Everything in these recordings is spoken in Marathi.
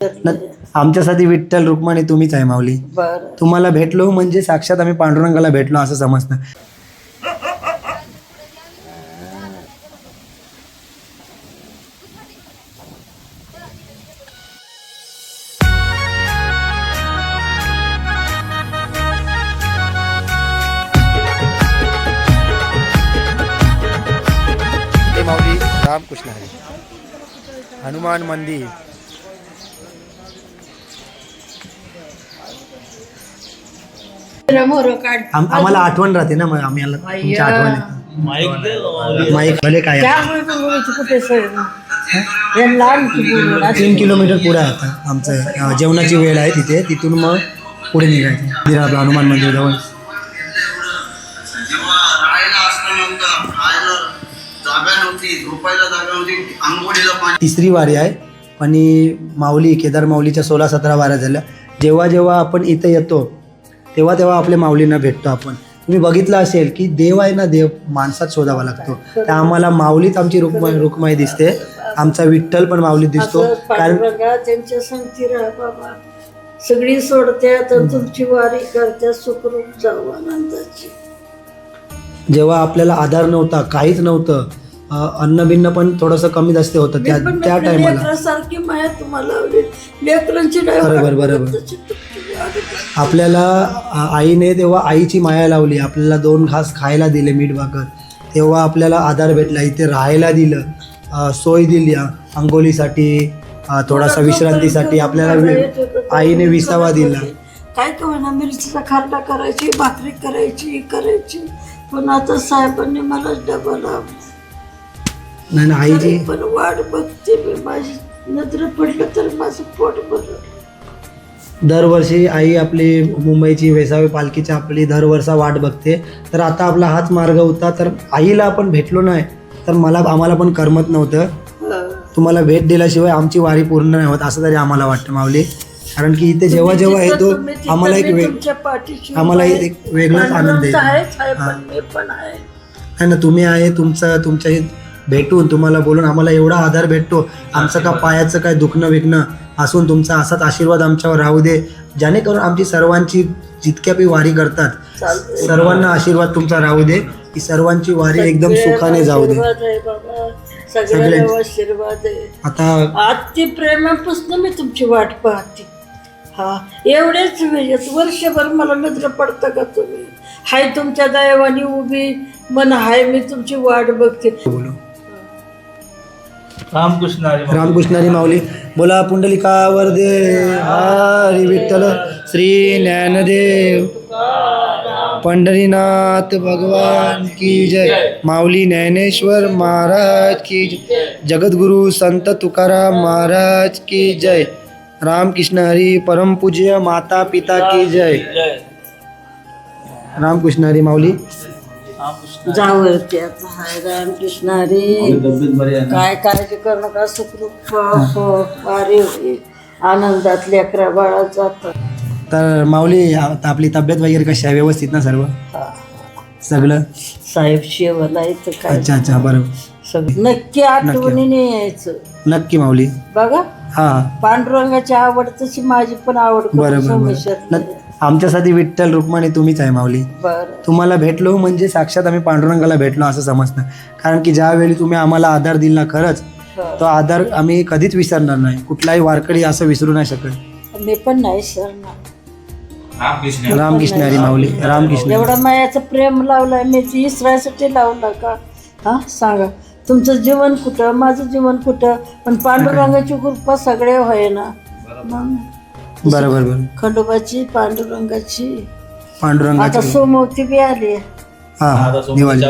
न- आमच्यासाठी विठ्ठल रुक्माणी तुम्हीच आहे माऊली. बरं. तुम्हाला भेटलो म्हणजे साक्षात आम्ही पांडुरंगाला भेटलो असं समजतं. हे माऊली रामकृष्ण हरी हनुमान मंदिर. आम्हाला आठवण राहते ना, मग आम्ही तुमची आठवण येते. माईक भले काय आहे. 3 किलोमीटर पुढे आहे आता आमचं जेवणाची वेळ आहे तिथे. तिथून मग पुढे निघायचं मंदिर आपलं हनुमान मंदिर जवळ. तिसरी वारी आहे आणि माऊली केदार माऊलीच्या 16-17 वाऱ्या झाल्या. जेव्हा जेव्हा आपण इथं येतो तेव्हा तेव्हा आपल्या माऊलींना भेटतो आपण. तुम्ही बघितलं असेल की देव आहे ना, देव माणसात शोधावा लागतो. तर आम्हाला माऊलीच आमची रुक्माई दिसते. आमचा विठ्ठल पण माऊलीत दिसतो. कारण त्यांच्या संगती राहा बाबा, सगळी सोडत्यात तुमची वारी करत्या सुखरूप जाऊ आनंदाची. जेव्हा आपल्याला आधार नव्हता, काहीच नव्हतं, अन्न बिन्न पण थोडंसं कमी जास्त होतं त्या टायमाला. सारखी माया तुम्हाला लावली लेकरांची. बरोबर. आपल्याला आईने तेव्हा आईची माया लावली. आपल्याला 2 घास खायला दिले, मीठ भाकर. तेव्हा आपल्याला आधार भेटला. इथे राहायला दिलं, सोय दिली अंघोळीसाठी, थोडासा विश्रांतीसाठी. आपल्याला आईने विसावा दिला. काय का म्हणा, मिरचीचा खारटा करायची, भाकरी करायची. पण आता साहेबांनी मला डबा लावला. नाही आईची पण वाट बघते मी, माझी नजर पडलं तर माझं पोट भरलं. दरवर्षी आई आपली मुंबईची वेसावी पालखीची आपली दरवर्षा वाट बघते. तर आता आपला हाच मार्ग होता. तर आईला आपण भेटलो नाही तर आम्हाला पण करमत नव्हतं. तुम्हाला भेट दिल्याशिवाय आमची वारी पूर्ण नाही होत असं तरी आम्हाला वाटतं माऊली. कारण की इथे जेव्हा जेव्हा येतो आम्हाला एक वेगळाच आनंद आहे ना. तुम्ही आहे, तुमच्या भेटून तुम्हाला बोलून आम्हाला एवढा आधार भेटतो. आमचं का पायाचं काय दुखणं विकणं असून तुमचा असाच आशीर्वाद आमच्यावर राहू दे. जेणेकरून आमची सर्वांची जितक्या बी वारी करतात सर्वांना आशीर्वाद तुमचा राहू दे. की सर्वांची वारी एकदम सुखाने जाऊ दे. सगळ्यांना आशीर्वाद आहे. आता अति प्रेमापासून मी तुमची वाट पाहते. हा, एवढेच वेळेस वर्षभर मला नजर पडतं का तुम्ही? हाय तुमच्या दयावानी उभी मन हाय, मी तुमची वाट बघते. बोलू रामकृष्ण हरी माऊली. बोला पुंडलिकावर दे हरी विठ्ठल श्री ज्ञानदेव पंढरीनाथ भगवान की जय. माऊली ज्ञानेश्वर महाराज की जय. जगद्गुरु संत तुकाराम महाराज की जय. रामकृष्ण हरी परमपूज्य माता पिता की जय. रामकृष्ण हरी माऊली. जावरती आता हाय रामकृष्ण हरी. काय काळजी करू नका, सुखरूप वारी होईल, आनंदात लेकरा बाळा जातात. तर माऊली आता आपली तब्येत वगैरे कशी आहे? व्यवस्थित ना सर्व? सगळं साहेब शेवाला येतं काय. अच्छा बरोबर. सगळं नक्की आठवणीने यायचं. नक्की माऊली. बघा हा पांडुरंगाची आवड तशी माझी पण आवड. बरोबर. आमच्यासाठी विठ्ठल रुक्माणी तुम्हीच आहे माऊली. बरं. तुम्हाला भेटलो म्हणजे साक्षात आम्ही पांडुरंगाला भेटलो असं समजतं. कारण की ज्यावेळी तुम्ही आम्हाला आधार दिला खरंच तो आधार आम्ही कधीच विसरणार नाही. कुठलाही वारकरी असं विसरू नाही शकत. मी पण नाही सरणार. रामकृष्ण हरी माऊली. रामकृष्ण. एवढा मायाचं प्रेम लावलाय मी, इसरायसाठी लावला का? हा सांगा, तुमचं जीवन कुठं, माझं जीवन कुठं? पण पांडुरंगाची कृपा सगळे होय ना. बरोबर. खंडोबाची, पांडुरंगाची. पांडुरंगाची आता सोमवती बी आली. हा दिवाळी.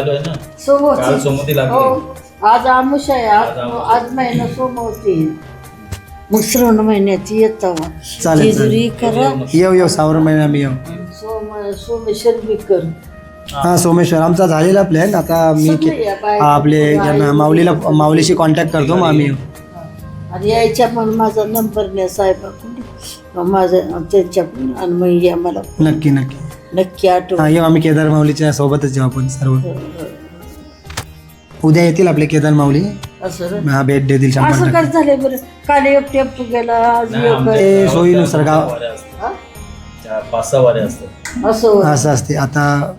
सोमवती हो, आज आमुष आहे. आज महिना सोमवती. मग श्रावण महिन्यात येतो. जेजुरी करा. येऊ श्रावण महिना आम्ही येऊ. सोमेश्वर बी कर. हा सोमेश्वर आमचा झालेला प्लॅन. आता मी आपले माऊलीशी कॉन्टॅक्ट करतो. मग आम्ही येऊ. आणि यायच्या पण माझा नंबर नाही साहेबाकडून, माझा त्यांच्याकडून. आणि मग या मला नक्की आठवण. येऊ आम्ही केदार माऊलीच्या सोबतच येऊ आपण सर्व. उद्या येतील आपले केदार माऊली, असं हा भेट देतील असं 100%. काय झालंय बरं? काल एक टेम्पो गेला, आज एक ते सोयीनुसार गाव हा? 5-6 वारे असतात. असं असं असते. आता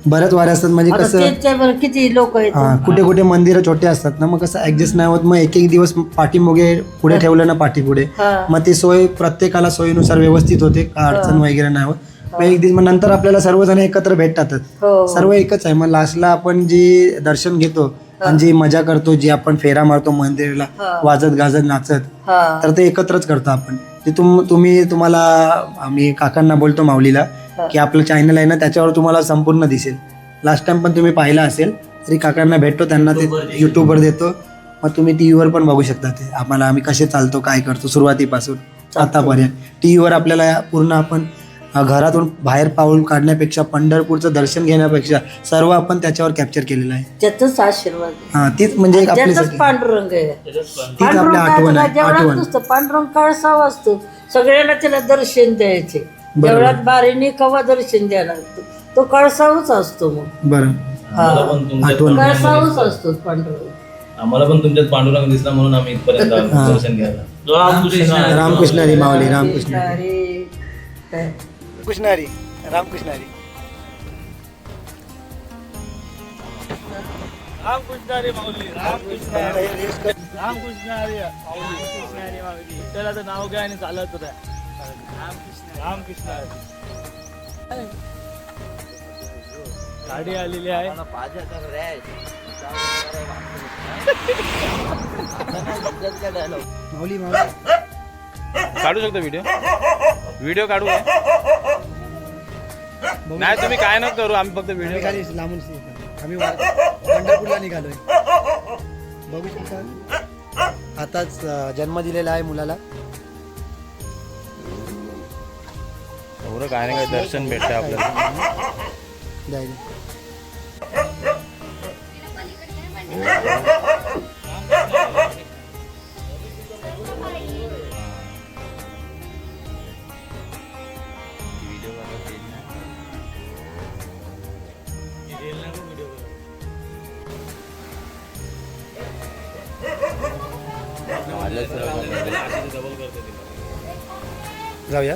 बऱ्याच वाऱ्या असतात म्हणजे आता कसं त्याच्या बरं किती लोक आहेत. कुठे कुठे मंदिरं छोटे असतात ना, मग कसं ऍडजस्ट नाही होत, मग एक दिवस पाठीमागे पुढे ठेवलं ना पाठीपुढे, हा. मग ती सोय प्रत्येकाला सोयीनुसार व्यवस्थित होते, काय अडचण वगैरे नाही होत. मग एक दिवस, मग नंतर आपल्याला सर्वजण एकत्र भेटतातच, हो सर्व एकच आहे. मग लास्टला आपण जी दर्शन घेतो आणि जी मजा करतो, जी आपण फेरा मारतो मंदिराला हा. वाजत गाजत नाचत, हा तर ते एकत्रच करतो आपण. ते तुम्हाला आम्ही काकांना बोलतो माऊलीला की आपलं चॅनल आहे ना, त्याच्यावर तुम्हाला संपूर्ण दिसेल. लास्ट टाइम पण तुम्ही पाहिला असेल, तरी काकांना भेटतो, त्यांना ते युट्यूबवर देतो, मग तुम्ही टी व्हीवर पण बघू शकता ते आम्हाला, आम्ही कसे चालतो, काय करतो सुरुवातीपासून आतापर्यंत. टी व्हीवर आपल्याला पूर्ण आपण घरातून बाहेर पाऊल काढण्यापेक्षा, पंढरपूरचं दर्शन घेण्यापेक्षा सर्व आपण त्याच्यावर कॅप्चर केलेलं आहे. त्यातच आशीर्वाद आहे. हा, तीच म्हणजे एक त्यातच आपल्यासाठी पांडुरंग आहे. तीच आपली आठवण आहे. आठवण नुसतं पांडुरंग काळसावा असतो, सगळ्यांना त्याला दर्शन द्यायचे. देवळात बारीने कवा दर्शन द्यायला लागतो, तो कळसावच असतो. मग बरं, आम्हाला पण तुमच्यात आठवण. कळसावच असतो पांडुरंग. आम्हाला पण तुमच्यात पांडुरंग दिसला म्हणून आम्ही इथपर्यंत आलो दर्शन घ्यायला. रामकृष्ण हरी माऊली, रामकृष्ण हरी. अरे काय कृष्ण हरी, रामकृष्ण हरी. त्याला नाव काय आणि चालत रामकृष्ण गाडी आलेली आहे. माऊली माऊली काढू शकतो व्हिडिओ काढू का? नाही तुम्ही काय नको करू, आम्ही फक्त व्हिडिओ खाली लांबून आम्ही पंढरपूरला निघालोय. बघू शकता, आताच जन्म दिलेला आहे मुलाला. एवढं काय नाही, काय दर्शन भेटतं आपल्याला. द्यायला. जाऊया.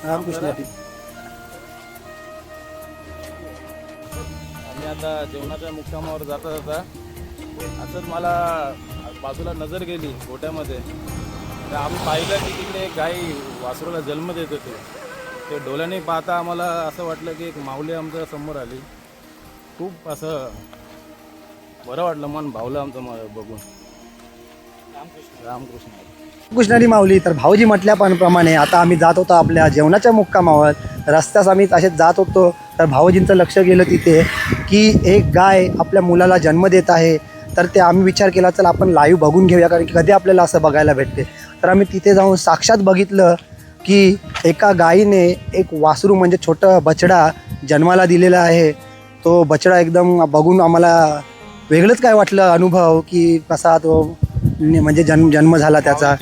रामकृष्ण हरी. आम्ही आता जेवणाच्या मुक्कामावर जाता जाता असंच मला बाजूला नजर गेली गोट्यामध्ये, तर आम्ही पाहिलं की तिकडे एक गाय वासरूला जन्म देत होते. ते डोळ्याने पाहता आम्हाला असं वाटलं की एक माऊली आमच्या समोर आली. खूप असं बरं वाटलं, मन भावलं आमचं बघून. रामकृष्ण हरी. कृष्णारी माऊली. तर भाऊजी म्हटल्याप्रमाणे आता आम्ही जात होतो आपल्या जेवणाच्या मुक्कामावर. रस्त्यास आम्ही असेच जात होतो, तर भाऊजींचं लक्ष गेलं तिथे की एक गाय आपल्या मुलाला जन्म देत आहे. तर ते आम्ही विचार केला, चल आपण लाईव्ह बघून घेऊया, कारण की कधी आपल्याला असं बघायला भेटते. तर आम्ही तिथे जाऊन साक्षात बघितलं की एका गायीने एक वासरू म्हणजे छोटं बछडा जन्माला दिलेला आहे. तो बछडा एकदम बघून आम्हाला वेगळंच काय वाटलं अनुभव, की कसा तो म्हणजे जन्म झाला त्याचा.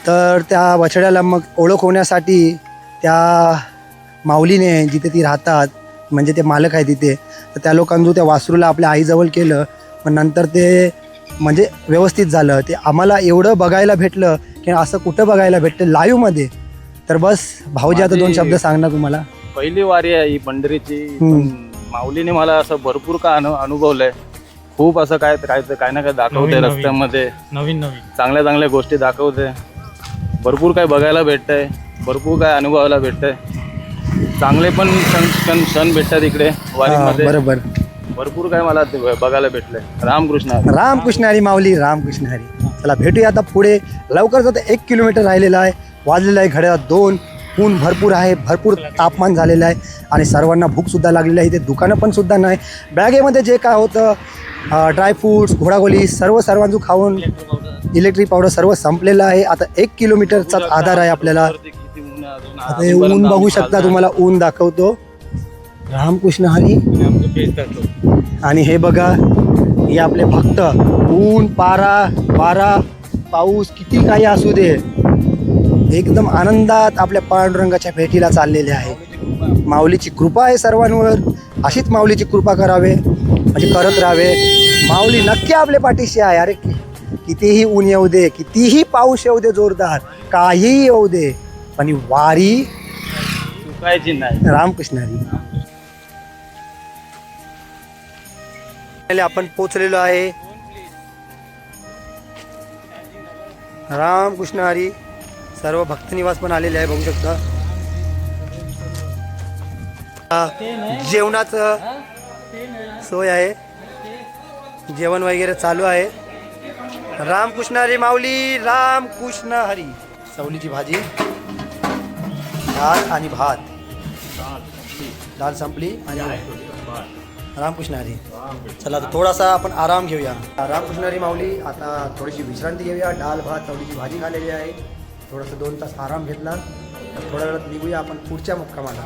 तर त्या बछड्याला मग ओळख होण्यासाठी त्या माऊलीने जिथे ती राहतात, म्हणजे ते मालक आहे तिथे, तर त्या लोकांनी त्या वासरूला आपल्या आईजवळ केलं. पण नंतर ते म्हणजे व्यवस्थित झालं. ते आम्हाला एवढं बघायला भेटलं की असं कुठं बघायला भेटतं लाईव्हमध्ये. तर बस भाऊजी आता 2 शब्द सांगणार तुम्हाला. पहिली वारी आहे ही पंढरीची. माऊलीने मला असं भरपूर का अनुभवलंय. खूप असं काय ना काय दाखवते रस्त्यामध्ये, नवीन चांगल्या गोष्टी दाखवते. भरपूर काय बघायला भेटतंय, भरपूर काय अनुभवायला भेटतंय. चांगले पण क्षण भेटतात इकडे वारीमध्ये. बरोबर, भरपूर काय मला बघायला भेटलंय. रामकृष्ण हरी. रामकृष्ण हरी माऊली, रामकृष्ण हरी. चला भेटूया आता पुढे. लवकरच आता 1 किलोमीटर राहिलेला आहे. वाजलेला आहे घड्याळात 2. ऊन भरपूर आहे, भरपूर तापमान झालेलं आहे आणि सर्वांना भूकसुद्धा लागलेली आहे. इथे दुकानं पण सुद्धा नाही. बॅगेमध्ये जे काय होतं ड्रायफ्रूट्स, घोडागोली सर्वांचं खाऊन इलेक्ट्रिक पावडर सर्व संपलेलं आहे. आता 1 किलोमीटरचाच आधार आहे आपल्याला. आता हे ऊन बघू शकता, तुम्हाला ऊन दाखवतो. रामकृष्ण हरी. आणि हे बघा, हे आपले भक्त ऊन, वारा, पाऊस किती काही असू दे, एकदम आनंदात आपल्या पांडुरंगाच्या भेटीला चाललेले आहे. माऊलीची कृपा आहे सर्वांवर. अशीच माऊलीची कृपा करावे, म्हणजे करत राहावे. माऊली नक्की आपल्या पाठीशी आहे. अरे कितीही ऊन येऊ दे, कितीही पाऊस येऊ दे जोरदार, काहीही येऊ दे, पण ही वारी चुकायची नाही. रामकृष्ण हरी. आपण पोचलेलो आहे. रामकृष्ण हरी. सर्व भक्तनिवास पण आलेले आहे, बघू शकता. जेवणाचं सोय आहे, जेवण वगैरे चालू आहे. रामकृष्ण हरी माऊली. रामकृष्ण हरी. चवलीची भाजी, डाळ आणि भात. डाळ संपली आणि रामकृष्ण हरी. चला आता थोडासा आपण आराम घेऊया. रामकृष्ण हरी माऊली. आता थोडीशी विश्रांती घेऊया. डाळ भात चवलीची भाजी खाल्लेली आहे. थोडंसं 2 तास आराम घेतला. थोड्या वेळात निघूया आपण पुढच्या मुक्कामाला.